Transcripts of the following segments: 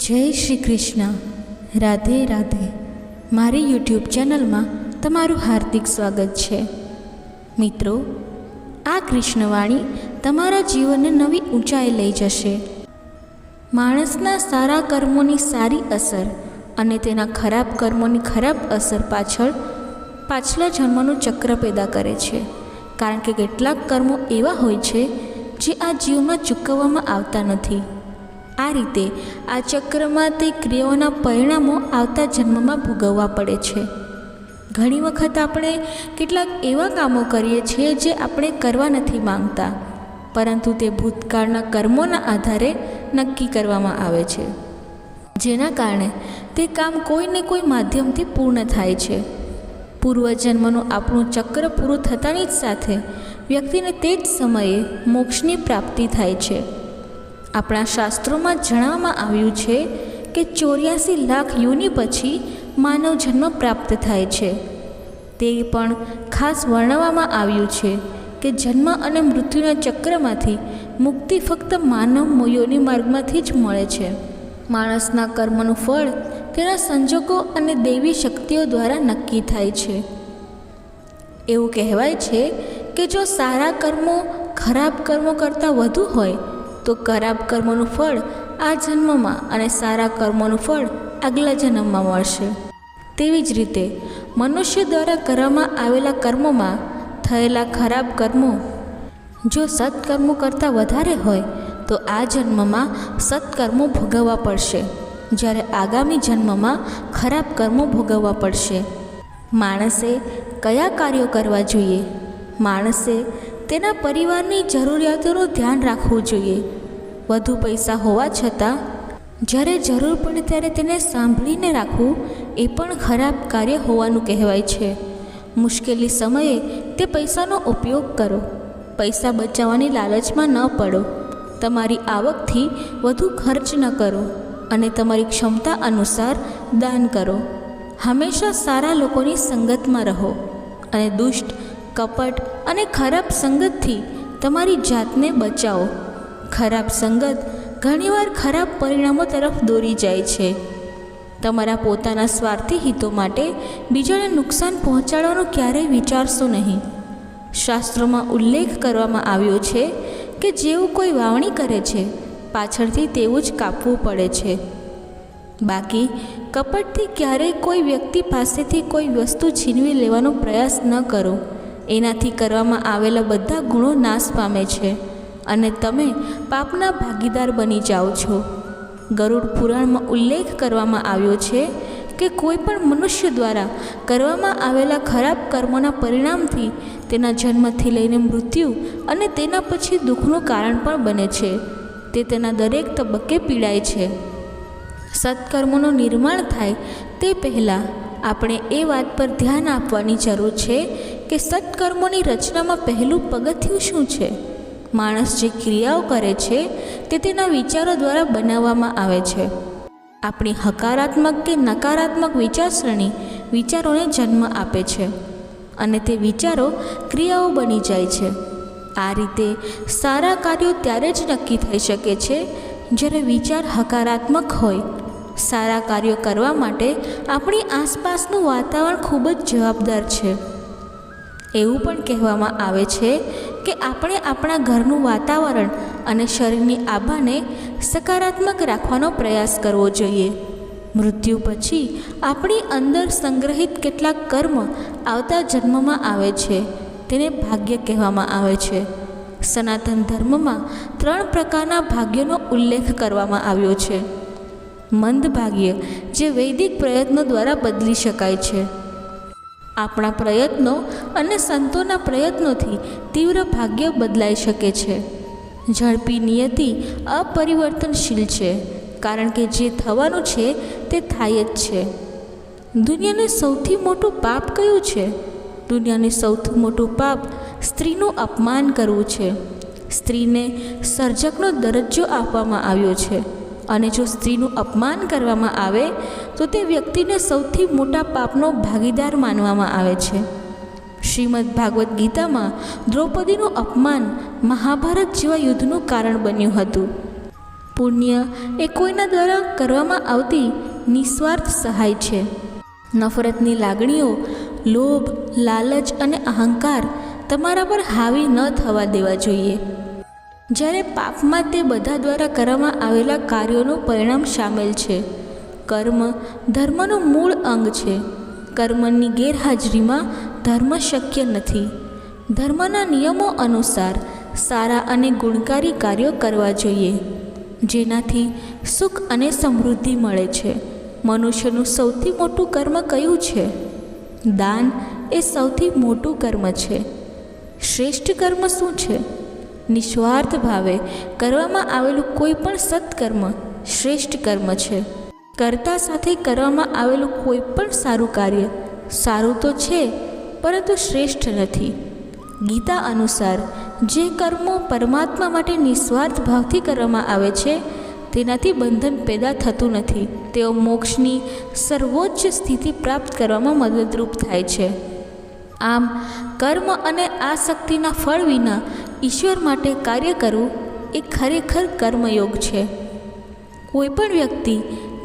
જય શ્રી કૃષ્ણ. રાધે રાધે. મારી યુટ્યુબ ચેનલમાં તમારું હાર્દિક સ્વાગત છે. મિત્રો, આ કૃષ્ણવાણી તમારા જીવનને નવી ઊંચાઈ લઈ જશે. માણસના સારા કર્મોની સારી અસર અને તેના ખરાબ કર્મોની ખરાબ અસર પાછલા જન્મનું ચક્ર પેદા કરે છે. કારણ કે કેટલાક કર્મો એવા હોય છે જે આ જીવનમાં ચૂકવવામાં આવતા નથી. આ રીતે આ ચક્રમાં તે ક્રિયાઓના પરિણામો આવતા જન્મમાં ભોગવવા પડે છે. ઘણી વખત આપણે કેટલાક એવા કામો કરીએ છીએ જે આપણે કરવા નથી માંગતા, પરંતુ તે ભૂતકાળના કર્મોના આધારે નક્કી કરવામાં આવે છે, જેના કારણે તે કામ કોઈને કોઈ માધ્યમથી પૂર્ણ થાય છે. પૂર્વજન્મનું આપણું ચક્ર પૂરું થતાની જ સાથે વ્યક્તિને તે જ સમયે મોક્ષની પ્રાપ્તિ થાય છે. આપણા શાસ્ત્રોમાં જણાવવામાં આવ્યું છે કે 84 લાખ યોનિ પછી માનવ જન્મ પ્રાપ્ત થાય છે. તે પણ ખાસ વર્ણવવામાં આવ્યું છે કે જન્મ અને મૃત્યુના ચક્રમાંથી મુક્તિ ફક્ત માનવ યોનિ માર્ગમાંથી જ મળે છે. માણસના કર્મનું ફળ તેના સંજોગો અને દૈવી શક્તિઓ દ્વારા નક્કી થાય છે. એવું કહેવાય છે કે જો સારા કર્મો ખરાબ કર્મો કરતાં વધુ હોય તો ખરાબ કર્મોનું ફળ આ જન્મમાં અને સારા કર્મોનું ફળ આગલા જન્મમાં મળશે. તેવી જ રીતે મનુષ્ય દ્વારા કરવામાં આવેલા કર્મોમાં થયેલા ખરાબ કર્મો જો સત્કર્મો કરતાં વધારે હોય તો આ જન્મમાં સત્કર્મો ભોગવવા પડશે, જ્યારે આગામી જન્મમાં ખરાબ કર્મો ભોગવવા પડશે. માણસે કયા કાર્યો કરવા જોઈએ? માણસે તેના પરિવારની જરૂરિયાતોનું ધ્યાન રાખવું જોઈએ. વધુ પૈસા હોવા છતાં જ્યારે જરૂર પડે ત્યારે તેને સાંભળીને રાખવું એ પણ ખરાબ કાર્ય હોવાનું કહેવાય છે. મુશ્કેલી સમયે તે પૈસાનો ઉપયોગ કરો. પૈસા બચાવવાની લાલચમાં ન પડો. તમારી આવકથી વધુ ખર્ચ ન કરો અને તમારી ક્ષમતા અનુસાર દાન કરો. હંમેશા સારા લોકોની સંગતમાં રહો અને દુષ્ટ, કપટ અને ખરાબ સંગતથી તમારી જાતને બચાવો. ખરાબ સંગત ઘણીવાર ખરાબ પરિણામો તરફ દોરી જાય છે. તમારા પોતાના સ્વાર્થી હિતો માટે બીજાને નુકસાન પહોંચાડવાનું ક્યારેય વિચારશો નહીં. શાસ્ત્રોમાં ઉલ્લેખ કરવામાં આવ્યો છે કે જેવું કોઈ વાવણી કરે છે પાછળથી તેવું જ કાપવું પડે છે. બાકી કપટથી ક્યારેય કોઈ વ્યક્તિ પાસેથી કોઈ વસ્તુ છીનવી લેવાનો પ્રયાસ ન કરો. એનાથી કરવામાં આવેલા બધા ગુણો નાશ પામે છે અને તમે પાપના ભાગીદાર બની જાઓ છો. ગરુડ પુરાણમાં ઉલ્લેખ કરવામાં આવ્યો છે કે કોઈ પણ મનુષ્ય દ્વારા કરવામાં આવેલા ખરાબ કર્મોના પરિણામથી તેના જન્મથી લઈને મૃત્યુ અને તેના પછી દુઃખનું કારણ પણ બને છે. તે તેના દરેક તબક્કે પીડાય છે. સત્કર્મોનું નિર્માણ થાય તે પહેલાં આપણે એ વાત પર ધ્યાન આપવાની જરૂર છે કે સત્કર્મોની રચનામાં પહેલું પગથિયું શું છે? માણસ જે ક્રિયાઓ કરે છે તે તેના વિચારો દ્વારા બનાવવામાં આવે છે. આપણી હકારાત્મક કે નકારાત્મક વિચારસરણી વિચારોને જન્મ આપે છે અને તે વિચારો ક્રિયાઓ બની જાય છે. આ રીતે સારા કાર્યો ત્યારે જ નક્કી થઈ શકે છે જ્યારે વિચાર હકારાત્મક હોય. સારા કાર્યો કરવા માટે આપણી આસપાસનું વાતાવરણ ખૂબ જ જવાબદાર છે. એવું પણ કહેવામાં આવે છે કે આપણે આપણા ઘરનું વાતાવરણ અને શરીરની આભાને સકારાત્મક રાખવાનો પ્રયાસ કરવો જોઈએ. મૃત્યુ પછી આપણી અંદર સંગ્રહિત કેટલાક કર્મ આવતા જન્મમાં આવે છે. તેને ભાગ્ય કહેવામાં આવે છે. સનાતન ધર્મમાં 3 પ્રકારના ભાગ્યનો ઉલ્લેખ કરવામાં આવ્યો છે. મંદ ભાગ્ય, જે વૈદિક પ્રયત્નો દ્વારા બદલી શકાય છે. આપણા પ્રયત્નો અને સંતોના પ્રયત્નોથી તીવ્ર ભાગ્ય બદલાઈ શકે છે. ઝડપી નિયતિ અપરિવર્તનશીલ છે, કારણ કે જે થવાનું છે તે થાય જ છે. દુનિયાનું સૌથી મોટું પાપ કયું છે? દુનિયાનું સૌથી મોટું પાપ સ્ત્રીનું અપમાન કરવું છે. સ્ત્રીને સર્જકનો દરજ્જો આપવામાં આવ્યો છે અને જો સ્ત્રીનું અપમાન કરવામાં આવે તો તે વ્યક્તિને સૌથી મોટા પાપનો ભાગીદાર માનવામાં આવે છે. શ્રીમદ ભાગવદ્ ગીતામાં દ્રૌપદીનું અપમાન મહાભારત જેવા યુદ્ધનું કારણ બન્યું હતું. પુણ્ય એ કોઈના દ્વારા કરવામાં આવતી નિસ્વાર્થ સહાય છે. નફરતની લાગણીઓ, લોભ, લાલચ અને અહંકાર તમારા પર હાવી ન થવા દેવા જોઈએ. જ્યારે પાપમાં તે બધા દ્વારા કરવામાં આવેલા કાર્યોનું પરિણામ સામેલ છે. કર્મ ધર્મનું મૂળ અંગ છે. કર્મની ગેરહાજરીમાં ધર્મ શક્ય નથી. ધર્મના નિયમો અનુસાર સારા અને ગુણકારી કાર્યો કરવા જોઈએ, જેનાથી સુખ અને સમૃદ્ધિ મળે છે. મનુષ્યનું સૌથી મોટું કર્મ કયું છે? દાન એ સૌથી મોટું કર્મ છે. શ્રેષ્ઠ કર્મ શું છે? નિસ્વાર્થ ભાવે કરવામાં આવેલું કોઈ પણ સત્કર્મ શ્રેષ્ઠ કર્મ છે. કર્તા સાથે કરવામાં આવેલું કોઈ પણ સારું કાર્ય સારું તો છે, પરંતુ શ્રેષ્ઠ નથી. ગીતા અનુસાર જે કર્મો પરમાત્મા માટે નિસ્વાર્થ ભાવથી કરવામાં આવે છે તેનાથી બંધન પેદા થતું નથી. તેઓ મોક્ષની સર્વોચ્ચ સ્થિતિ પ્રાપ્ત કરવામાં મદદરૂપ થાય છે. આમ કર્મ અને આસક્તિના ફળ વિના ઈશ્વર માટે કાર્ય કરવું એ ખરેખર કર્મયોગ છે. કોઈ પણ વ્યક્તિ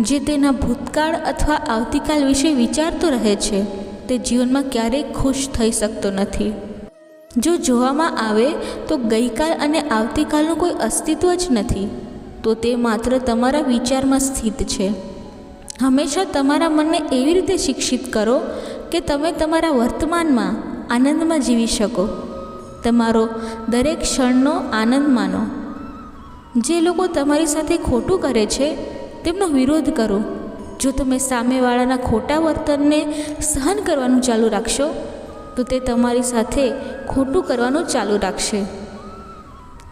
જે તેના ભૂતકાળ અથવા આવતીકાલ વિશે વિચારતો રહે છે તે જીવનમાં ક્યારેય ખુશ થઈ શકતો નથી. જો જોવામાં આવે તો ગઈકાલ અને આવતીકાલનું કોઈ અસ્તિત્વ જ નથી, તો તે માત્ર તમારા વિચારમાં સ્થિત છે. હંમેશા તમારા મનને એવી રીતે શિક્ષિત કરો કે તમે તમારા વર્તમાનમાં આનંદમાં જીવી શકો. તમારો દરેક ક્ષણનો આનંદ માનો. જે લોકો તમારી સાથે ખોટું કરે છે તેમનો વિરોધ કરો. જો તમે સામેવાળાના ખોટા વર્તનને સહન કરવાનું ચાલુ રાખશો તો તે તમારી સાથે ખોટું કરવાનું ચાલુ રાખશે.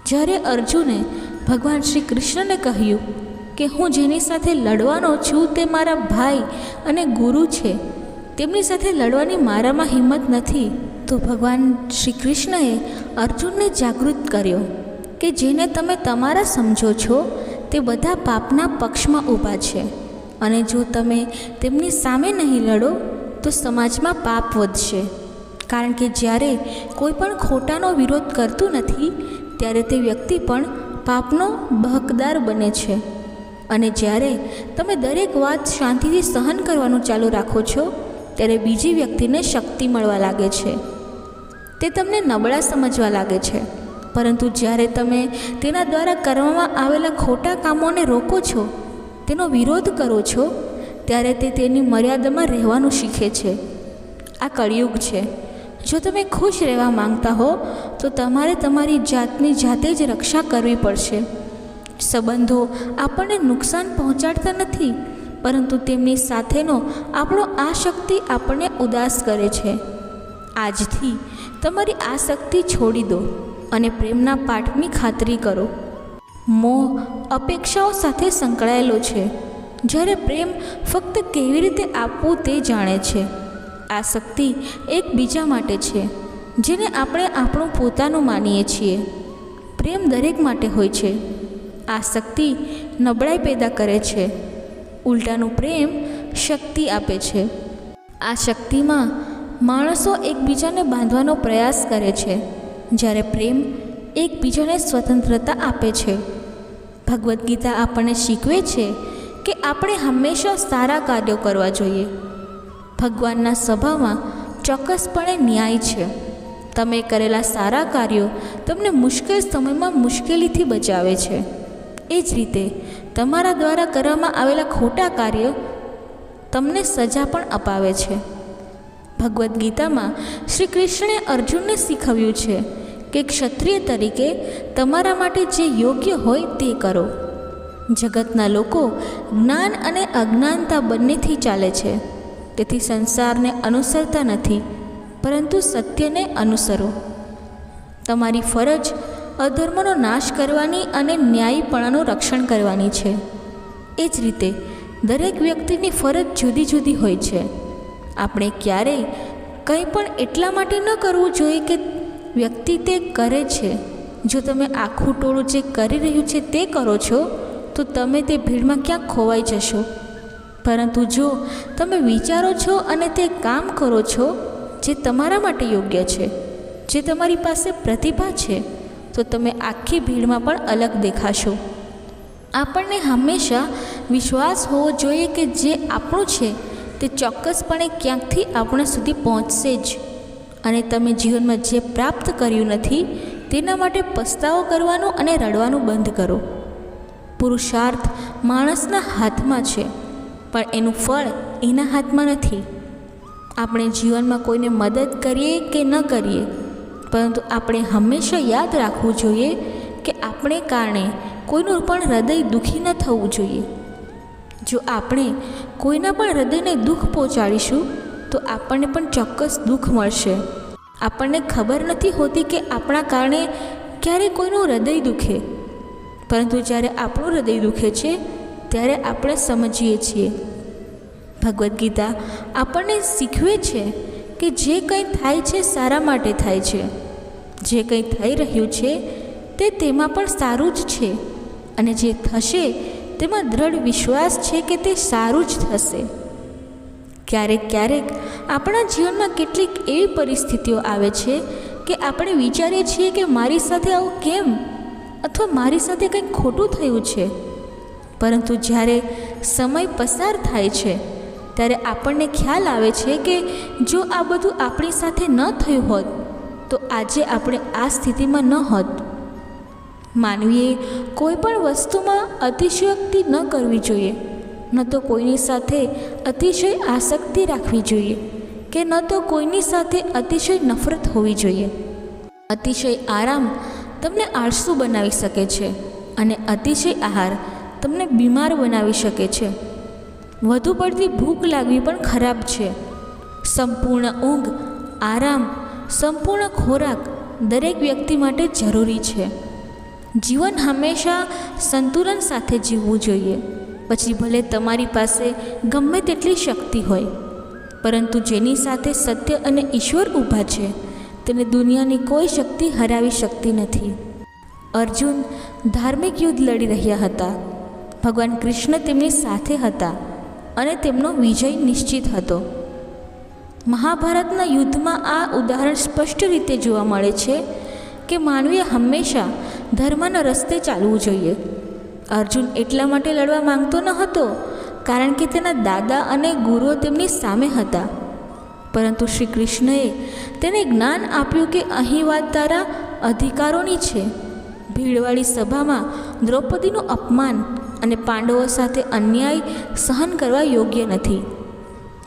જ્યારે અર્જુને ભગવાન શ્રી કૃષ્ણને કહ્યું કે હું જેની સાથે લડવાનો છું તે મારા ભાઈ અને ગુરુ છે, તેમની સાથે લડવાની મારામાં હિંમત નથી, તો ભગવાન શ્રી કૃષ્ણએ અર્જુનને જાગૃત કર્યો કે જેને તમે તમારા સમજો છો તે બધા પાપના પક્ષમાં ઊભા છે, અને જો તમે તેમની સામે નહીં લડો તો સમાજમાં પાપ વધશે. કારણ કે જ્યારે કોઈ પણ ખોટાનો વિરોધ કરતું નથી ત્યારે તે વ્યક્તિ પણ પાપનો હકદાર બને છે. અને જ્યારે તમે દરેક વાત શાંતિથી સહન કરવાનું ચાલુ રાખો છો ત્યારે બીજી વ્યક્તિને શક્તિ મળવા લાગે છે. તે તમને નબળા સમજવા લાગે છે. પરંતુ જ્યારે તમે તેના દ્વારા કરવામાં આવેલા ખોટા કામોને રોકો છો, તેનો વિરોધ કરો છો, ત્યારે તે તેની મર્યાદામાં રહેવાનું શીખે છે. આ કળિયુગ છે. જો તમે ખુશ રહેવા માંગતા હો તો તમારે તમારી જાતની જાતે જ રક્ષા કરવી પડશે. સંબંધો આપણને નુકસાન પહોંચાડતા નથી, પરંતુ તેમની સાથેનો આપણો આસક્તિ આપણને ઉદાસ કરે છે. આજથી તમારી આસક્તિ છોડી દો અને પ્રેમના પાઠની ખાતરી કરો. મોહ અપેક્ષાઓ સાથે સંકળાયેલો છે, જ્યારે પ્રેમ ફક્ત કેવી રીતે આપવું તે જાણે છે. આસક્તિ એકબીજા માટે છે, જેને આપણે આપણું પોતાનું માનીએ છીએ. પ્રેમ દરેક માટે હોય છે. આસક્તિ નબળાઈ પેદા કરે છે. ઉલટાનું પ્રેમ શક્તિ આપે છે. આ શક્તિમાં માણસો એકબીજાને બાંધવાનો પ્રયાસ કરે છે, જ્યારે પ્રેમ એકબીજાને સ્વતંત્રતા આપે છે. ભગવદ્ ગીતા આપણને શીખવે છે કે આપણે હંમેશા સારા કાર્યો કરવા જોઈએ. ભગવાનના સભામાં ચોક્કસપણે ન્યાય છે. તમે કરેલા સારા કાર્યો તમને મુશ્કેલ સમયમાં મુશ્કેલીથી બચાવે છે. એ જ રીતે તમારા દ્વારા કરવામાં આવેલા ખોટા કાર્ય તમને સજા પણ અપાવે છે. ભગવદ્ ગીતામાં શ્રી કૃષ્ણે અર્જુનને શીખવ્યું છે કે ક્ષત્રિય તરીકે તમારા માટે જે યોગ્ય હોય તે કરો. જગતના લોકો જ્ઞાન અને અજ્ઞાનતા બંનેથી ચાલે છે. તેથી સંસારને અનુસરતા નથી, પરંતુ સત્યને અનુસરો. તમારી ફરજ અધર્મનો નાશ કરવાની અને ન્યાયીપણાનું રક્ષણ કરવાની છે. એ જ રીતે દરેક વ્યક્તિની ફરજ જુદી જુદી હોય છે. આપણે ક્યારેય કંઈ પણ એટલા માટે ન કરવું જોઈએ કે વ્યક્તિ તે કરે છે. જો તમે આખું ટોળું જે કરી રહ્યું છે તે કરો છો તો તમે તે ભીડમાં ક્યાંક ખોવાઈ જશો. પરંતુ જો તમે વિચારો છો અને તે કામ કરો છો જે તમારા માટે યોગ્ય છે, જે તમારી પાસે પ્રતિભા છે, તો તમે આખી ભીડમાં પણ અલગ દેખાશો. આપણને હંમેશા વિશ્વાસ હોવો જોઈએ કે જે આપણું છે તે ચોક્કસપણે ક્યાંકથી આપણા સુધી પહોંચશે જ. અને તમે જીવનમાં જે પ્રાપ્ત કર્યું નથી તેના માટે પસ્તાવો કરવાનો અને રડવાનું બંધ કરો. પુરુષાર્થ માણસના હાથમાં છે, પણ એનું ફળ એના હાથમાં નથી. આપણે જીવનમાં કોઈને મદદ કરીએ કે ન કરીએ, પરંતુ આપણે હંમેશા યાદ રાખવું જોઈએ કે આપણે કારણે કોઈનું પણ હૃદય દુઃખી ન થવું જોઈએ. જો આપણે કોઈના પણ હૃદયને દુઃખ પહોંચાડીશું તો આપણને પણ ચોક્કસ દુઃખ મળશે. આપણને ખબર નથી હોતી કે આપણા કારણે ક્યારે કોઈનું હૃદય દુખે, પરંતુ જ્યારે આપણું હૃદય દુખે છે ત્યારે આપણે સમજીએ છીએ. ભગવદ્ ગીતા આપણને શીખવે છે કે જે કંઈ થાય છે સારા માટે થાય છે. જે કંઈ થઈ રહ્યું છે તે તેમાં પણ સારું જ છે, અને જે થશે તેમાં દ્રઢ વિશ્વાસ છે કે તે સારું જ થશે. ક્યારેક ક્યારેક આપણા જીવનમાં કેટલીક એવી પરિસ્થિતિઓ આવે છે કે આપણે વિચારીએ છીએ કે મારી સાથે આવું કેમ, અથવા મારી સાથે કંઈક ખોટું થયું છે. પરંતુ જ્યારે સમય પસાર થાય છે ત્યારે આપણને ખ્યાલ આવે છે કે જો આ બધું આપણી સાથે ન થયું હોત તો આજે આપણે આ સ્થિતિમાં ન હોત. માનવીએ કોઈ પણ વસ્તુમાં અતિશયોક્તિ ન કરવી જોઈએ, ન તો કોઈની સાથે અતિશય આસક્તિ રાખવી જોઈએ કે ન તો કોઈની સાથે અતિશય નફરત હોવી જોઈએ. અતિશય આરામ તમને આળસુ બનાવી શકે છે, અને અતિશય આહાર તમને બીમાર બનાવી શકે છે. વધુ પડતી ભૂખ લાગવી પણ ખરાબ છે. સંપૂર્ણ ઊંઘ, આરામ, સંપૂર્ણ ખોરાક દરેક વ્યક્તિ માટે જરૂરી છે. જીવન હંમેશા સંતુલન સાથે જીવવું જોઈએ. પછી ભલે તમારી પાસે ગમે તેટલી શક્તિ હોય, પરંતુ જેની સાથે સત્ય અને ઈશ્વર ઊભા છે તેને દુનિયાની કોઈ શક્તિ હરાવી શકતી નથી. અર્જુન ધાર્મિક યુદ્ધ લડી રહ્યા હતા. ભગવાન કૃષ્ણ તેમની સાથે હતા અને તેમનો વિજય નિશ્ચિત હતો. મહાભારતના યુદ્ધમાં આ ઉદાહરણ સ્પષ્ટ રીતે જોવા મળે છે કે માનવીએ હંમેશા ધર્મના રસ્તે ચાલવું જોઈએ. અર્જુન એટલા માટે લડવા માંગતો ન હતો કારણ કે તેના દાદા અને ગુરુઓ તેમની સામે હતા, પરંતુ શ્રી કૃષ્ણએ તેને જ્ઞાન આપ્યું કે અહીં વાત તારા અધિકારોની છે. ભીડવાળી સભામાં દ્રૌપદીનું અપમાન અને પાંડવો સાથે અન્યાય સહન કરવા યોગ્ય નથી.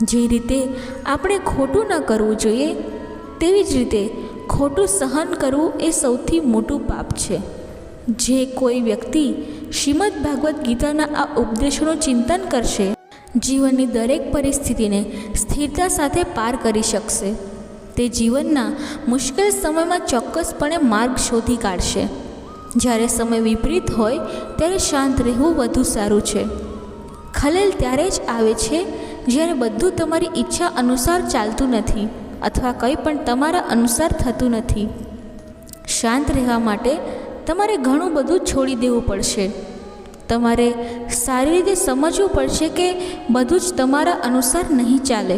જે રીતે આપણે ખોટું ન કરવું જોઈએ, તેવી જ રીતે ખોટું સહન કરવું એ સૌથી મોટું પાપ છે. જે કોઈ વ્યક્તિ શ્રીમદ ભાગવદ્ ગીતાના આ ઉપદેશોનું ચિંતન કરશે, જીવનની દરેક પરિસ્થિતિને સ્થિરતા સાથે પાર કરી શકશે. તે જીવનના મુશ્કેલ સમયમાં ચોક્કસપણે માર્ગ શોધી કાઢશે. જ્યારે સમય વિપરીત હોય ત્યારે શાંત રહેવું વધુ સારું છે. ખલેલ ત્યારે જ આવે છે જ્યારે બધું તમારી ઈચ્છા અનુસાર ચાલતું નથી અથવા કંઈ પણ તમારા અનુસાર થતું નથી. શાંત રહેવા માટે તમારે ઘણું બધું છોડી દેવું પડશે. તમારે સારી રીતે સમજવું પડશે કે બધું જ તમારા અનુસાર નહીં ચાલે,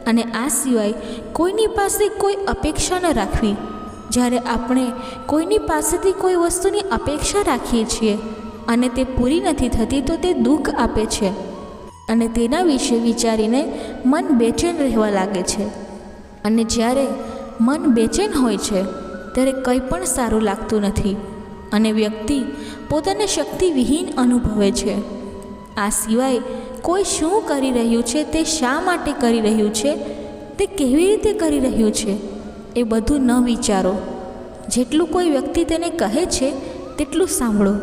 અને આ સિવાય કોઈની પાસે કોઈ અપેક્ષા ન રાખવી. જ્યારે આપણે કોઈની પાસેથી કોઈ વસ્તુની અપેક્ષા રાખીએ છીએ અને તે પૂરી નથી થતી તો તે દુઃખ આપે છે, અને તેના વિશે વિચારીને મન બેચેન રહેવા લાગે છે. અને જ્યારે મન બેચેન હોય છે ત્યારે કંઈ પણ સારું લાગતું નથી, અને વ્યક્તિ પોતાને શક્તિવિહીન અનુભવે છે. આ સિવાય કોઈ શું કરી રહ્યું છે, તે શા માટે કરી રહ્યું છે, તે કેવી રીતે કરી રહ્યું છે, એ બધું ન વિચારો. જેટલું કોઈ વ્યક્તિ તેને કહે છે તેટલું સાંભળો.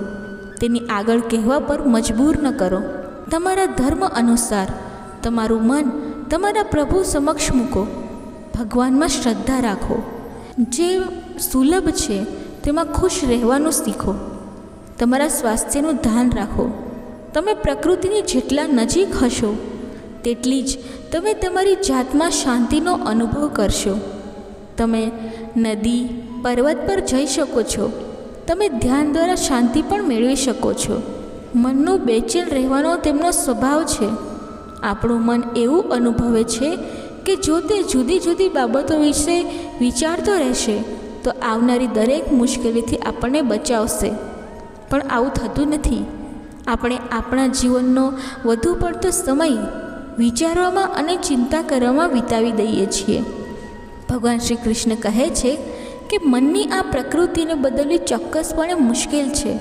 તેની આગળ કહેવા પર મજબૂર ન કરો. તમારા ધર્મ અનુસાર તમારું મન તમારા પ્રભુ સમક્ષ મૂકો. ભગવાનમાં શ્રદ્ધા રાખો. જે સુલભ છે તેમાં ખુશ રહેવાનું શીખો. તમારા સ્વાસ્થ્યનું ધ્યાન રાખો. તમે પ્રકૃતિની જેટલા નજીક હશો તેટલી જ તમે તમારી જાતમાં શાંતિનો અનુભવ કરશો. તમે નદી, પર્વત પર જઈ શકો છો. તમે ધ્યાન દ્વારા શાંતિ પણ મેળવી શકો છો. મનનું બેચેન રહેવાનો તેમનો સ્વભાવ છે. આપણું મન એવું અનુભવે છે કે જો તે જુદી જુદી બાબતો વિશે વિચારતો રહેશે તો આવનારી દરેક મુશ્કેલીથી આપણને બચાવશે. પણ આવું થતું નથી. આપણે આપણા જીવનનો વધુ પડતો સમય વિચારવામાં અને ચિંતા કરવામાં વિતાવી દઈએ છીએ. ભગવાન શ્રી કૃષ્ણ કહે છે કે મનની આ પ્રકૃતિને બદલવી ચોક્કસપણે મુશ્કેલ છે,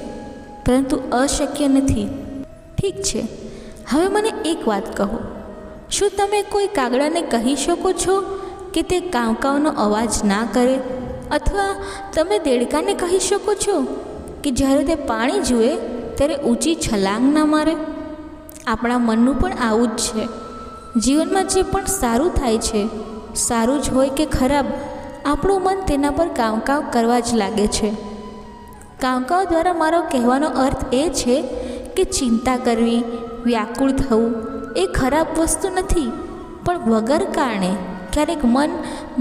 પરંતુ અશક્ય નથી. ઠીક છે, હવે મને એક વાત કહો, શું તમે કોઈ કાગડાને કહી શકો છો કે તે કાંવકાવનો અવાજ ના કરે? અથવા તમે દેડકાને કહી શકો છો કે જ્યારે તે પાણી જુએ ત્યારે ઊંચી છલાંગ ના મારે? આપણા મનનું પણ આવું જ છે. જીવનમાં જે પણ સારું થાય છે, સારું જ હોય કે ખરાબ, આપણું મન તેના પર કાંવકાવ કરવા જ લાગે છે. કાંવકાવ દ્વારા મારો કહેવાનો અર્થ એ છે કે ચિંતા કરવી, વ્યાકુળ થવું એ ખરાબ વસ્તુ નથી, પણ વગર કારણે ક્યારેક મન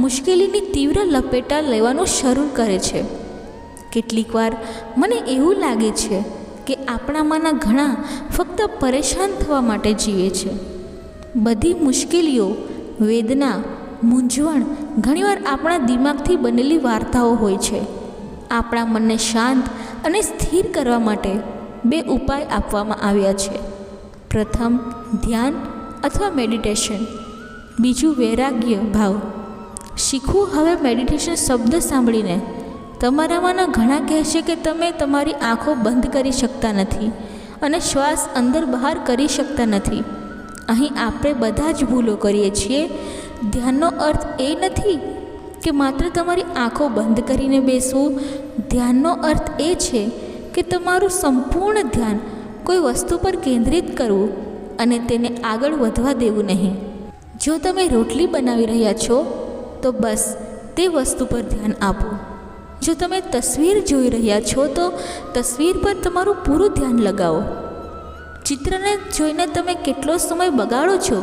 મુશ્કેલીની તીવ્ર લપેટા લેવાનું શરૂ કરે છે. કેટલીક વાર મને એવું લાગે છે કે આપણામાંના ઘણા ફક્ત પરેશાન થવા માટે જીવે છે. બધી મુશ્કેલીઓ, વેદના, મૂંઝવણ ઘણીવાર આપણા દિમાગથી બનેલી વાર્તાઓ હોય છે. આપણા મનને શાંત અને સ્થિર કરવા માટે 2 ઉપાય આપવામાં આવ્યા છે. પ્રથમ ધ્યાન અથવા મેડિટેશન, બીજું વૈરાગ્ય ભાવ. શીખવું. હવે મેડિટેશન શબ્દ સાંભળીને તમારામાંના ઘણા કહેશે કે તમે તમારી આંખો બંધ કરી શકતા નથી અને શ્વાસ અંદર બહાર કરી શકતા નથી. અહીં આપણે બધા જ ભૂલો કરીએ છીએ. ધ્યાનનો અર્થ એ નથી કે માત્ર તમારી આંખો બંધ કરીને બેસવું. ધ્યાનનો અર્થ એ છે કે તમારું સંપૂર્ણ ધ્યાન કોઈ વસ્તુ પર કેન્દ્રિત કરવું અને તેને આગળ વધવા દેવું નહીં. જો તમે રોટલી બનાવી રહ્યા છો તો બસ તે વસ્તુ પર ધ્યાન આપો. જો તમે તસવીર જોઈ રહ્યા છો તો તસવીર પર તમારું પૂરું ધ્યાન લગાવો. ચિત્રને જોઈને તમે કેટલો સમય બગાડો છો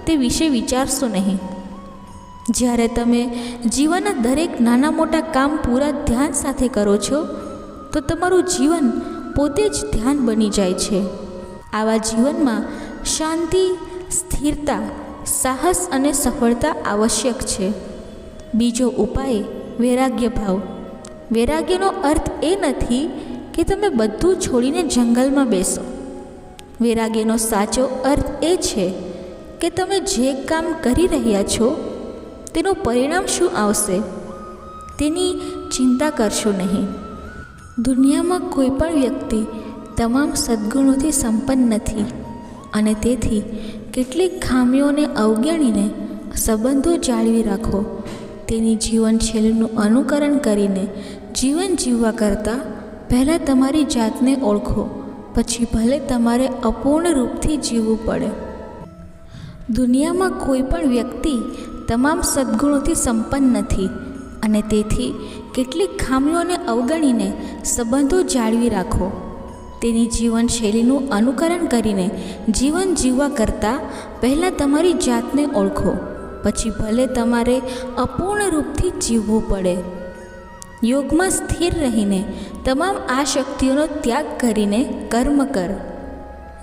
તે વિશે વિચારશો નહીં. જ્યારે તમે જીવનના દરેક નાના મોટા કામ પૂરા ધ્યાન સાથે કરો છો તો તમારું જીવન પોતે જ ધ્યાન બની જાય છે. આવા જીવનમાં શાંતિ, સ્થિરતા, સાહસ અને સફળતા આવશ્યક છે. બીજો ઉપાય વૈરાગ્ય ભાવ. વૈરાગ્યનો અર્થ એ નથી કે તમે બધું છોડીને જંગલમાં બેસો. વૈરાગ્યનો સાચો અર્થ એ છે કે તમે જે કામ કરી રહ્યા છો તેનું પરિણામ શું આવશે તેની ચિંતા કરશો નહીં. દુનિયામાં કોઈ પણ વ્યક્તિ તમામ સદ્ગુણોથી સંપન્ન નથી અને તેથી કેટલીક ખામીઓને અવગણીને સંબંધો જાળવી રાખો. તેની જીવનશૈલીનું અનુકરણ કરીને જીવન જીવવા કરતાં પહેલાં તમારી જાતને ઓળખો, પછી ભલે તમારે અપૂર્ણ રૂપથી જીવવું પડે. દુનિયામાં કોઈ પણ વ્યક્તિ તમામ સદ્ગુણોથી સંપન્ન નથી અને તેથી કેટલીક ખામીઓને અવગણીને સંબંધો જાળવી રાખો. તેની જીવનશૈલીનું અનુકરણ કરીને જીવન જીવવા કરતાં પહેલાં તમારી જાતને ઓળખો, પછી ભલે તમારે અપૂર્ણ રૂપથી જીવવું પડે. યોગમાં સ્થિર રહીને તમામ આ શક્તિઓનો ત્યાગ કરીને કર્મ કર.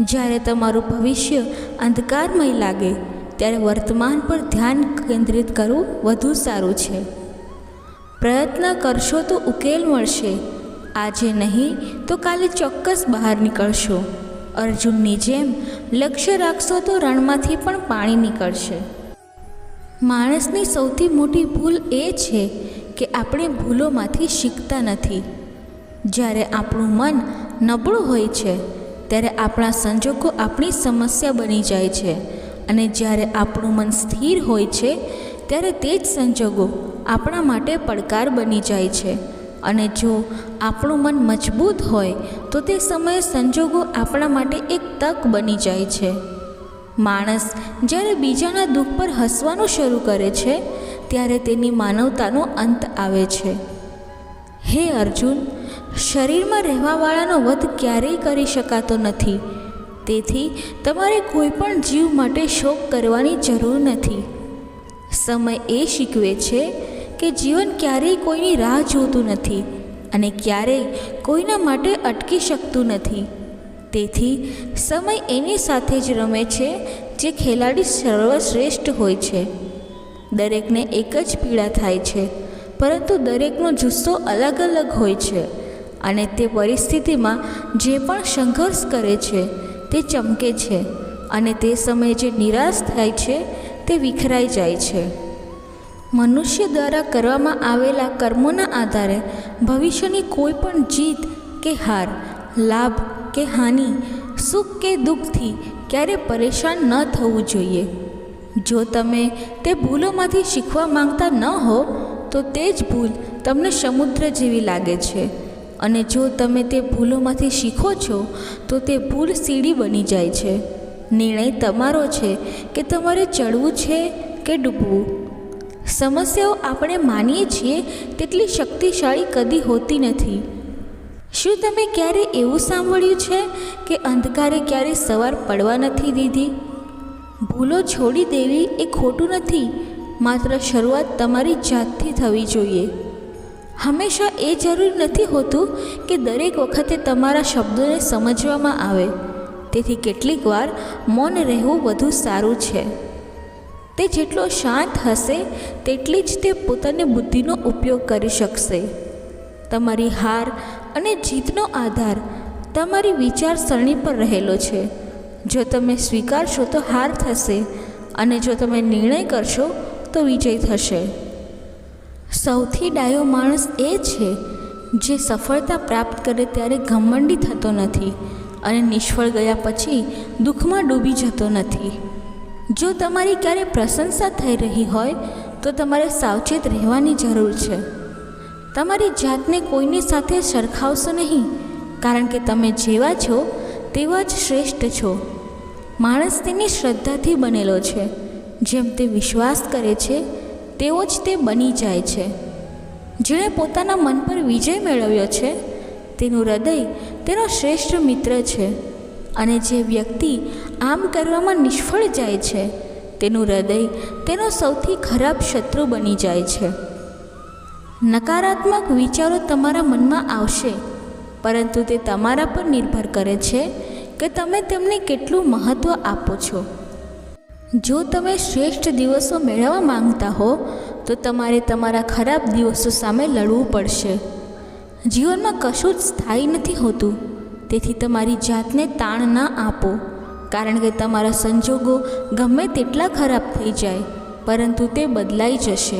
જ્યારે તમારું ભવિષ્ય અંધકારમય લાગે ત્યારે વર્તમાન પર ધ્યાન કેન્દ્રિત કરવું વધુ સારું છે. પ્રયત્ન કરશો તો ઉકેલ મળશે. આજે નહીં તો કાલે ચોક્કસ બહાર નીકળશો. અર્જુનની જેમ લક્ષ્ય રાખશો તો રણમાંથી પણ પાણી નીકળશે. માણસની સૌથી મોટી ભૂલ એ છે કે આપણે ભૂલોમાંથી શીખતા નથી. જ્યારે આપણું મન નબળું હોય છે ત્યારે આપણા સંજોગો આપણી સમસ્યા બની જાય છે અને જ્યારે આપણું મન સ્થિર હોય છે ત્યારે તે જ સંજોગો આપણા માટે પડકાર બની જાય છે. અને જો આપણું મન મજબૂત હોય તો તે સમયે સંજોગો આપણા માટે એક તક બની જાય છે. માણસ જ્યારે બીજાના દુઃખ પર હસવાનું શરૂ કરે છે ત્યારે તેની માનવતાનો અંત આવે છે. હે અર્જુન, શરીરમાં રહેવાવાળાનો વધ ક્યારેય કરી શકાતો નથી. તેથી તમારે કોઈ પણ જીવ માટે શોક કરવાની જરૂર નથી. સમય એ શીખવે છે કે જીવન ક્યારેય કોઈની રાહ જોતું નથી અને ક્યારેય કોઈના માટે અટકી શકતું નથી. તેથી સમય એની સાથે જ રમે છે જે ખેલાડી સર્વશ્રેષ્ઠ હોય છે. દરેકને એક જ પીડા થાય છે, પરંતુ દરેકનો જુસ્સો અલગ અલગ હોય છે અને તે પરિસ્થિતિમાં જે પણ સંઘર્ષ કરે છે તે ચમકે છે, અને તે સમયે જે નિરાશ થાય છે તે વિખરાઈ જાય છે. મનુષ્ય દ્વારા કરવામાં આવેલા કર્મોના આધારે ભવિષ્યની કોઈ પણ જીત કે હાર, લાભ કે હાનિ, સુખ કે દુઃખથી ક્યારે પરેશાન ન થવું જોઈએ. જો તમે તે ભૂલોમાંથી શીખવા માંગતા ન હો તો તે જ ભૂલ તમને સમુદ્ર જેવી લાગે છે, અને જો તમે તે ભૂલોમાંથી શીખો છો તો તે ભૂલ સીડી બની જાય છે. નિર્ણય તમારો છે કે તમારે ચડવું છે કે ડૂબવું. સમસ્યાઓ આપણે માનીએ છીએ તેટલી શક્તિશાળી કદી હોતી નથી. શું તમે ક્યારે એવું સાંભળ્યું છે કે અંધકારે ક્યારે સવાર પડવા નથી દીધી? ભૂલો છોડી દેવી એ ખોટું નથી, માત્ર શરૂઆત તમારી જાતથી થવી જોઈએ. હંમેશા એ જરૂરી નથી હોતું કે દરેક વખતે તમારા શબ્દોને સમજવામાં આવે. તેથી કેટલીક વાર મૌન રહેવું વધુ સારું છે. તે જેટલો શાંત હશે તેટલી જ તે પોતાની બુદ્ધિનો ઉપયોગ કરી શકશે. તમારી હાર અને જીતનો આધાર તમારી વિચારસરણી પર રહેલો છે. જો તમે સ્વીકારશો તો હાર થશે, અને જો તમે નિર્ણય કરશો તો વિજય થશે. સૌથી ડાયો માણસ એ છે જે સફળતા પ્રાપ્ત કરે ત્યારે ઘમંડી થતો નથી અને નિષ્ફળ ગયા પછી દુઃખમાં ડૂબી જતો નથી. જો તમારી ક્યારે પ્રશંસા થઈ રહી હોય તો તમારે સાવચેત રહેવાની જરૂર છે. તમારી જાતને કોઈની સાથે સરખાવશો નહીં, કારણ કે તમે જેવા છો તેવા જ શ્રેષ્ઠ છો. માણસ તેની શ્રદ્ધાથી બનેલો છે. જેમ તે વિશ્વાસ કરે છે તેવો જ તે બની જાય છે. જેણે પોતાના મન પર વિજય મેળવ્યો છે તેનું હૃદય તેનો શ્રેષ્ઠ મિત્ર છે, અને જે વ્યક્તિ આમ કરવામાં નિષ્ફળ જાય છે તેનું હૃદય તેનો સૌથી ખરાબ શત્રુ બની જાય છે. નકારાત્મક વિચારો તમારા મનમાં આવશે, પરંતુ તે તમારા પર નિર્ભર કરે છે કે તમે તેમને કેટલું મહત્ત્વ આપો છો. જો તમે શ્રેષ્ઠ દિવસો મેળવવા માંગતા હો તો તમારે તમારા ખરાબ દિવસો સામે લડવું પડશે. જીવનમાં કશું જ સ્થાયી નથી હોતું, તેથી તમારી જાતને તાણ ના આપો, કારણ કે તમારા સંજોગો ગમે તેટલા ખરાબ થઈ જાય પરંતુ તે બદલાઈ જશે.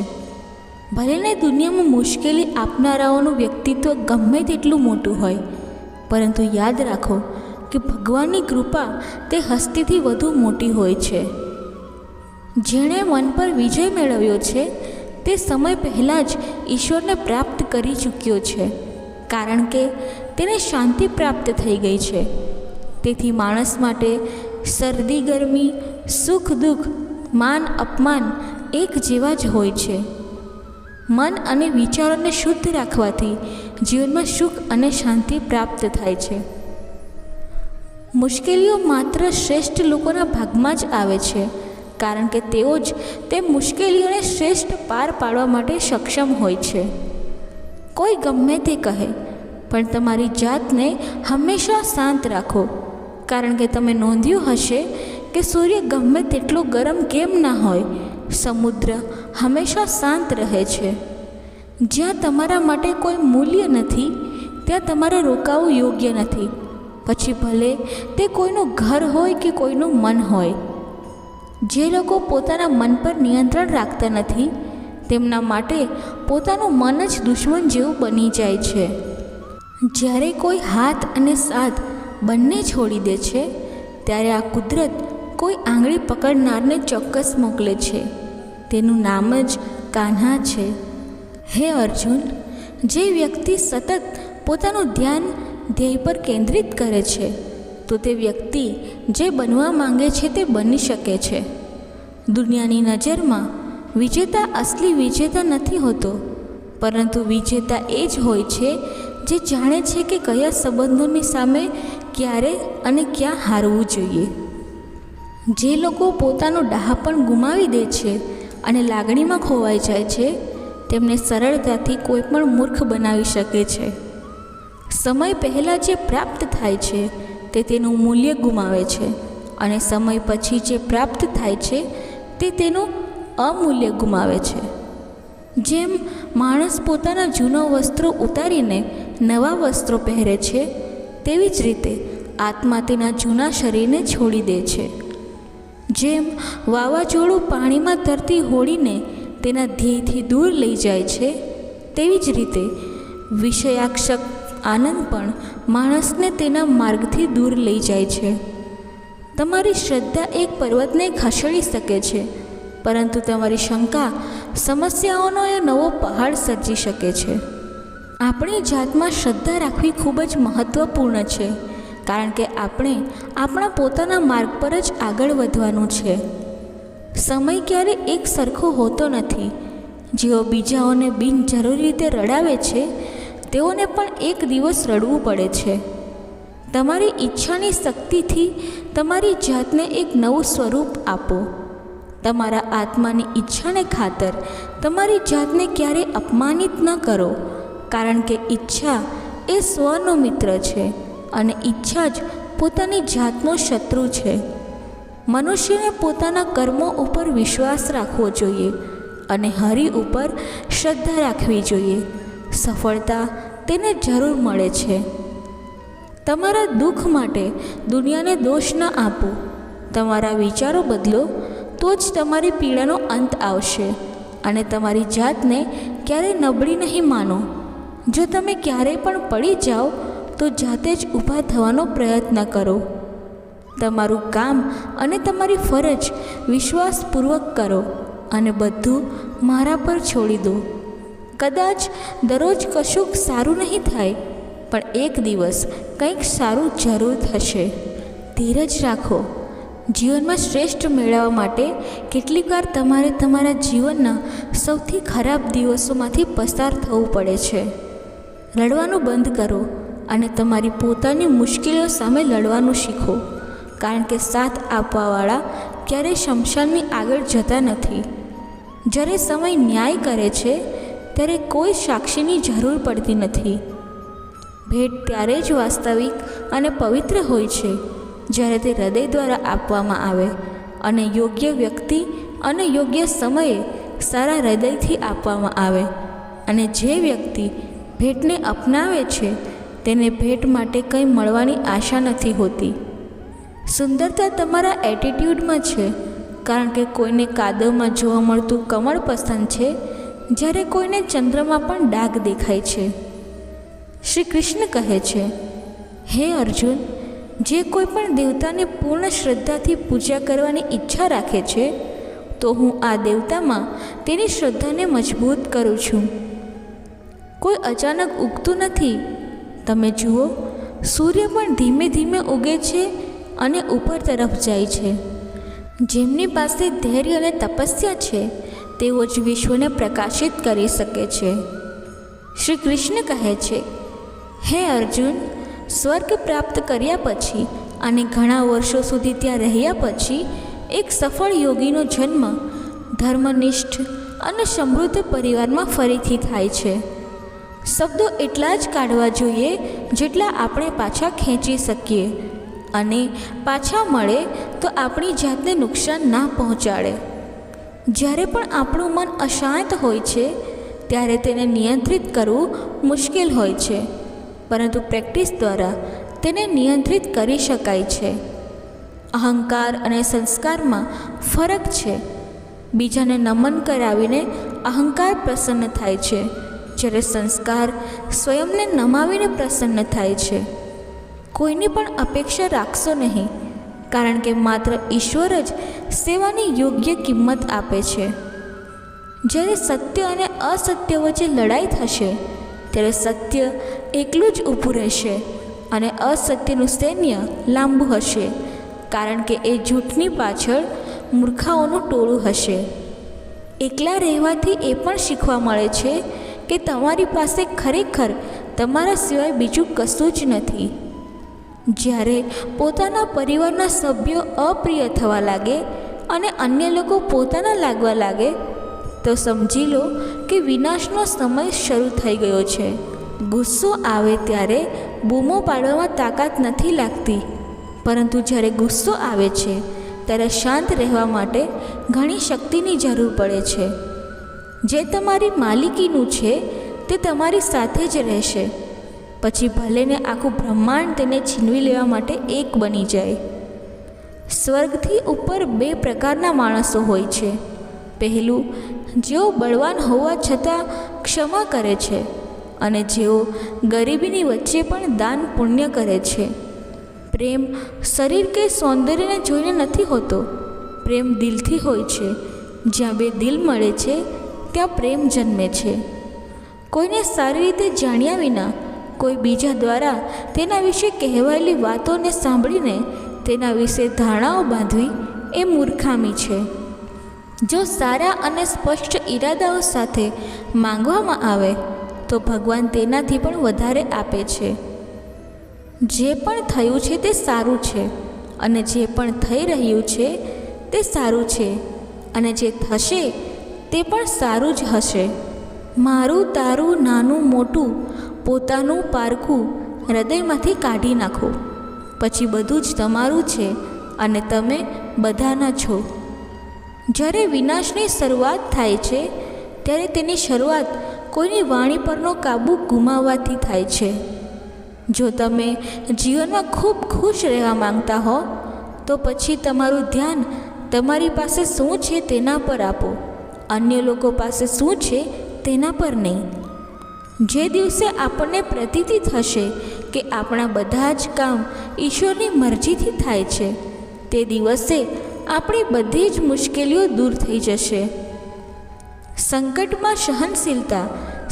ભલેને દુનિયામાં મુશ્કેલી આપનારાઓનું વ્યક્તિત્વ ગમે તેટલું મોટું હોય, પરંતુ યાદ રાખો કે ભગવાનની કૃપા તે હસ્તીથી વધુ મોટી હોય છે. જેણે મન પર વિજય મેળવ્યો છે તે સમય પહેલાં જ ઈશ્વરને પ્રાપ્ત કરી ચૂક્યો છે, કારણ કે તેને શાંતિ પ્રાપ્ત થઈ ગઈ છે. તેથી માણસ માટે શરદી ગરમી, સુખ દુઃખ, માન અપમાન એક જેવા જ હોય છે. મન અને વિચારોને શુદ્ધ રાખવાથી જીવનમાં સુખ અને શાંતિ પ્રાપ્ત થાય છે. મુશ્કેલીઓ માત્ર શ્રેષ્ઠ લોકોના ભાગમાં જ આવે છે, કારણ કે તેઓ જ તે મુશ્કેલીઓને શ્રેષ્ઠ પાર પાડવા માટે સક્ષમ હોય છે. કોઈ ગમે તે કહે, પણ તમારી જાતને હંમેશા શાંત રાખો, કારણ કે તમે નોંધ્યું હશે કે સૂર્ય ગમે તેટલો ગરમ કેમ ના હોય, સમુદ્ર હંમેશા શાંત રહે છે. જ્યાં તમારા માટે કોઈ મૂલ્ય નથી ત્યાં તમારે રોકાવું યોગ્ય નથી, પછી ભલે તે કોઈનું ઘર હોય કે કોઈનું મન હોય. જે લોકો પોતાના મન પર નિયંત્રણ રાખતા નથી તેમના માટે પોતાનું મન જ દુશ્મન જેવું બની જાય છે. જ્યારે કોઈ હાથ અને સાથ બંને છોડી દે છે ત્યારે આ કુદરત કોઈ આંગળી પકડનારને ચોક્કસ મોકલે છે. તેનું નામ જ કાન્હા છે. હે અર્જુન, જે વ્યક્તિ સતત પોતાનું ધ્યાન ધ્યેય પર કેન્દ્રિત કરે છે તો તે વ્યક્તિ જે બનવા માંગે છે તે બની શકે છે. દુનિયાની નજરમાં વિજેતા અસલી વિજેતા નથી હોતો, પરંતુ વિજેતા એ જ હોય છે જે જાણે છે કે કયા સંબંધોની સામે ક્યારે અને ક્યાં હારવું જોઈએ. જે લોકો પોતાનું ડહાપણ ગુમાવી દે છે અને લાગણીમાં ખોવાઈ જાય છે તેમને સરળતાથી કોઈ પણ મૂર્ખ બનાવી શકે છે. સમય પહેલાં જે પ્રાપ્ત થાય છે તે તેનું મૂલ્ય ગુમાવે છે, અને સમય પછી જે પ્રાપ્ત થાય છે તે તેનું અમૂલ્ય ગુમાવે છે. જેમ માણસ પોતાના જૂના વસ્ત્રો ઉતારીને નવા વસ્ત્રો પહેરે છે, તેવી જ રીતે આત્મા તેના જૂના શરીરને છોડી દે છે. જેમ વાવાઝોડું પાણીમાં તરતી હોડીને તેના ધ્યેયથી દૂર લઈ જાય છે, તેવી જ રીતે વિષયાક્ષક આનંદ પણ માણસને તેના માર્ગથી દૂર લઈ જાય છે. તમારી શ્રદ્ધા એક પર્વતને ખસેડી શકે છે, પરંતુ તમારી શંકા સમસ્યાઓનો એ નવો પહાડ સર્જી શકે છે. આપણી જાતમાં શ્રદ્ધા રાખવી ખૂબ જ મહત્ત્વપૂર્ણ છે, કારણ કે આપણે આપણા પોતાના માર્ગ પર જ આગળ વધવાનું છે. સમય ક્યારે એક સરખો હોતો નથી. જેઓ બીજાઓને બિનજરૂરી રીતે રડાવે છે, તેઓને પણ એક દિવસ રડવું પડે છે. તમારી ઈચ્છાની શક્તિથી તમારી જાતને એક નવું સ્વરૂપ આપો. તમારા આત્માની ઈચ્છાને ખાતર તમારી જાતને ક્યારેય અપમાનિત ન કરો, કારણ કે ઈચ્છા એ સ્વનો મિત્ર છે અને ઈચ્છા જ પોતાની જાતનો શત્રુ છે. મનુષ્યને પોતાના કર્મો ઉપર વિશ્વાસ રાખવો જોઈએ અને હરિ ઉપર શ્રદ્ધા રાખવી જોઈએ. સફળતા તેને જરૂર મળે છે. તમારા દુઃખ માટે દુનિયાને દોષ ન આપો. તમારા વિચારો બદલો તો જ તમારી પીડાનો અંત આવશે અને તમારી જાતને ક્યારેય નબળી નહીં માનો. જો તમે ક્યારેય પણ પડી જાઓ તો જાતે જ ઊભા થવાનો પ્રયત્ન કરો. તમારું કામ અને તમારી ફરજ વિશ્વાસપૂર્વક કરો અને બધું મારા પર છોડી દો. કદાચ દરરોજ કશુંક સારું નહીં થાય, પણ એક દિવસ કંઈક સારું જરૂર થશે. ધીરજ રાખો. જીવનમાં શ્રેષ્ઠ મેળવવા માટે કેટલીકવાર તમારે તમારા જીવનના સૌથી ખરાબ દિવસોમાંથી પસાર થવું પડે છે. લડવાનું બંધ કરો અને તમારી પોતાની મુશ્કેલીઓ સામે લડવાનું શીખો, કારણ કે સાથ આપવાવાળા ક્યારેય શમશાનની આગળ જતા નથી. જ્યારે સમય ન્યાય કરે છે ત્યારે કોઈ સાક્ષીની જરૂર પડતી નથી. ભેટ ત્યારે જ વાસ્તવિક અને પવિત્ર હોય છે જ્યારે તે હૃદય દ્વારા આપવામાં આવે અને યોગ્ય વ્યક્તિ અને યોગ્ય સમયે સારા હૃદયથી આપવામાં આવે. અને જે વ્યક્તિ ભેટને અપનાવે છે તેને ભેટ માટે કંઈ મળવાની આશા નથી હોતી. સુંદરતા તમારા એટીટ્યૂડમાં છે, કારણ કે કોઈને કાદવમાં જોવા મળતું કમળ પસંદ છે, જ્યારે કોઈને ચંદ્રમાં પણ ડાઘ દેખાય છે. શ્રી કૃષ્ણ કહે છે, હે અર્જુન, જે કોઈ પણ દેવતાને પૂર્ણ શ્રદ્ધાથી પૂજા કરવાની ઈચ્છા રાખે છે, તો હું આ દેવતામાં તેની શ્રદ્ધાને મજબૂત કરું છું. કોઈ અચાનક ઉગતું નથી. તમે જુઓ, સૂર્ય પણ ધીમે ધીમે ઉગે છે અને ઉપર તરફ જાય છે. જેમની પાસે ધૈર્ય અને તપસ્યા છે, તેઓ જ વિશ્વને પ્રકાશિત કરી શકે છે. શ્રી કૃષ્ણ કહે છે, હે અર્જુન, સ્વર્ગ પ્રાપ્ત કર્યા પછી અને ઘણા વર્ષો સુધી ત્યાં રહ્યા પછી એક સફળ યોગીનો જન્મ ધર્મનિષ્ઠ અને સમૃદ્ધ પરિવારમાં ફરીથી થાય છે. શબ્દો એટલા જ કાઢવા જોઈએ જેટલા આપણે પાછા ખેંચી શકીએ અને પાછા મળે તો આપણી જાતને નુકસાન ના પહોંચાડે. જ્યારે પણ આપણું મન અશાંત હોય છે ત્યારે તેને નિયંત્રિત કરવું મુશ્કેલ હોય છે, પરંતુ પ્રેક્ટિસ દ્વારા તેને નિયંત્રિત કરી શકાય છે. અહંકાર અને સંસ્કારમાં ફરક છે. બીજાને નમન કરાવીને અહંકાર પ્રસન્ન થાય છે, જ્યારે સંસ્કાર સ્વયંને નમાવીને પ્રસન્ન થાય છે. કોઈની પણ અપેક્ષા રાખશો નહીં, કારણ કે માત્ર ઈશ્વર જ સેવાની યોગ્ય કિંમત આપે છે. જ્યારે સત્ય અને અસત્ય વચ્ચે લડાઈ થશે ત્યારે સત્ય એકલું જ ઊભું રહેશે અને અસત્યનું સૈન્ય લાંબુ હશે, કારણ કે એ જૂઠની પાછળ મૂર્ખાઓનું ટોળું હશે. એકલા રહેવાથી એ પણ શીખવા મળે છે કે તમારી પાસે ખરેખર તમારા સિવાય બીજું કશું જ નથી. જ્યારે પોતાના પરિવારના સભ્યો અપ્રિય થવા લાગે અને અન્ય લોકો પોતાના લાગવા લાગે તો સમજી લો કે વિનાશનો સમય શરૂ થઈ ગયો છે. ગુસ્સો આવે ત્યારે બૂમો પાડવામાં તાકાત નથી લાગતી, પરંતુ જ્યારે ગુસ્સો આવે છે ત્યારે શાંત રહેવા માટે ઘણી શક્તિની જરૂર પડે છે. જે તમારી માલિકીનું છે તે તમારી સાથે જ રહેશે. પછી ભલેને આખું બ્રહ્માંડ તેને છીનવી લેવા માટે એક બની જાય. સ્વર્ગથી ઉપર 2 પ્રકારના માણસો હોય છે. પહેલું, જેઓ બળવાન હોવા છતાં ક્ષમા કરે છે અને જેઓ ગરીબીની વચ્ચે પણ દાન પુણ્ય કરે છે. પ્રેમ શરીર કે સૌંદર્યને જોઈને નથી હોતો. પ્રેમ દિલથી હોય છે. જ્યાં 2 દિલ મળે છે ત્યાં પ્રેમ જન્મે છે. કોઈને સારી રીતે જાણ્યા વિના કોઈ બીજા દ્વારા તેના વિશે કહેવાયેલી વાતોને સાંભળીને તેના વિશે ધારણાઓ બાંધવી એ મૂર્ખામી છે. જો સારા અને સ્પષ્ટ ઈરાદાઓ સાથે માંગવામાં આવે તો ભગવાન તેનાથી પણ વધારે આપે છે. જે પણ થયું છે તે સારું છે અને જે પણ થઈ રહ્યું છે તે સારું છે અને જે થશે તે પણ સારું જ હશે. મારું તારું નાનું મોટું પોતાનું પારખું હૃદયમાંથી કાઢી નાખો, પછી બધું જ તમારું છે અને તમે બધાના છો. જ્યારે વિનાશની શરૂઆત થાય છે ત્યારે તેની શરૂઆત કોઈની વાણી પરનો કાબૂ ગુમાવવાથી થાય છે. જો તમે જીવનમાં ખૂબ ખુશ રહેવા માંગતા હો તો પછી તમારું ધ્યાન તમારી પાસે શું છે તેના પર આપો, અન્ય લોકો પાસે શું છે તેના પર નહીં. જે દિવસે આપણને પ્રતીતિ થશે કે આપણા બધા જ કામ ઈશ્વરની મરજીથી થાય છે, તે દિવસે આપણી બધી જ મુશ્કેલીઓ દૂર થઈ જશે. સંકટમાં સહનશીલતા,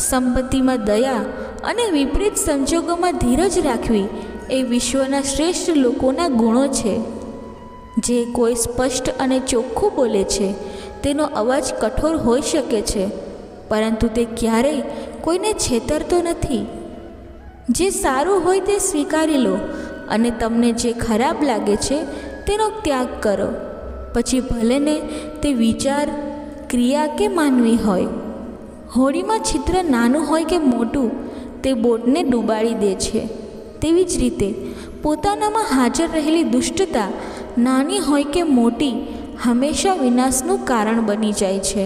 સંપત્તિમાં દયા અને વિપરીત સંજોગોમાં ધીરજ રાખવી એ વિશ્વના શ્રેષ્ઠ લોકોના ગુણો છે. જે કોઈ સ્પષ્ટ અને ચોખ્ખું બોલે છે તેનો અવાજ કઠોર હોઈ શકે છે, પરંતુ તે ક્યારેય કોઈને છેતરતો નથી. જે સારું હોય તે સ્વીકારી લો અને તમને જે ખરાબ લાગે છે તેનો ત્યાગ કરો, પછી ભલેને તે વિચાર, ક્રિયા કે માનવી હોય. હોડીમાં છિદ્ર નાનું હોય કે મોટું તે બોટને ડૂબાડી દે છે. તેવી જ રીતે પોતાનામાં હાજર રહેલી દુષ્ટતા નાની હોય કે મોટી હંમેશા વિનાશનું કારણ બની જાય છે.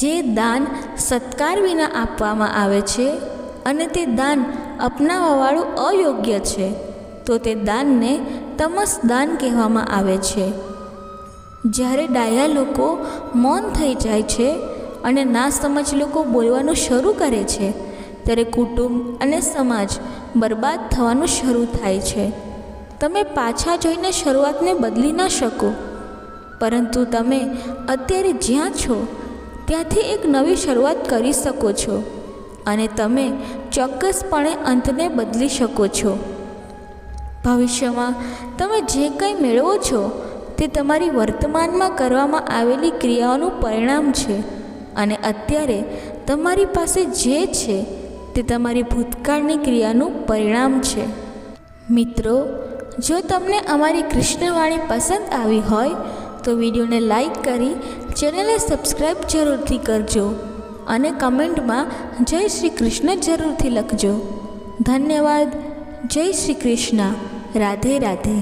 જે દાન સત્કાર વિના આપવામાં આવે છે અને તે દાન અપનાવવાવાળું અયોગ્ય છે તો તે દાનને તમસ દાન કહેવામાં આવે છે. જ્યારે ડાયા લોકો મૌન થઈ જાય છે અને નાસમજ લોકો બોલવાનું શરૂ કરે છે ત્યારે કુટુંબ અને સમાજ બરબાદ થવાનું શરૂ થાય છે. તમે પાછા જઈને શરૂઆતને બદલી ન શકો, પરંતુ તમે અત્યારે જ્યાં છો ત્યાંથી એક નવી શરૂઆત કરી શકો છો અને તમે ચોક્કસપણે અંતને બદલી શકો છો. ભવિષ્યમાં તમે જે કંઈ મેળવો છો તે તમારી વર્તમાનમાં કરવામાં આવેલી ક્રિયાઓનું પરિણામ છે અને અત્યારે તમારી પાસે જે છે તે તમારી ભૂતકાળની ક્રિયાનું પરિણામ છે. મિત્રો, જો તમને અમારી કૃષ્ણવાણી પસંદ આવી હોય તો વિડીયોને લાઈક કરી ચેનલને સબસ્ક્રાઈબ જરૂરથી કરજો અને કમેન્ટમાં જય શ્રી કૃષ્ણ જરૂરથી લખજો. ધન્યવાદ. જય શ્રી કૃષ્ણ. રાધે રાધે.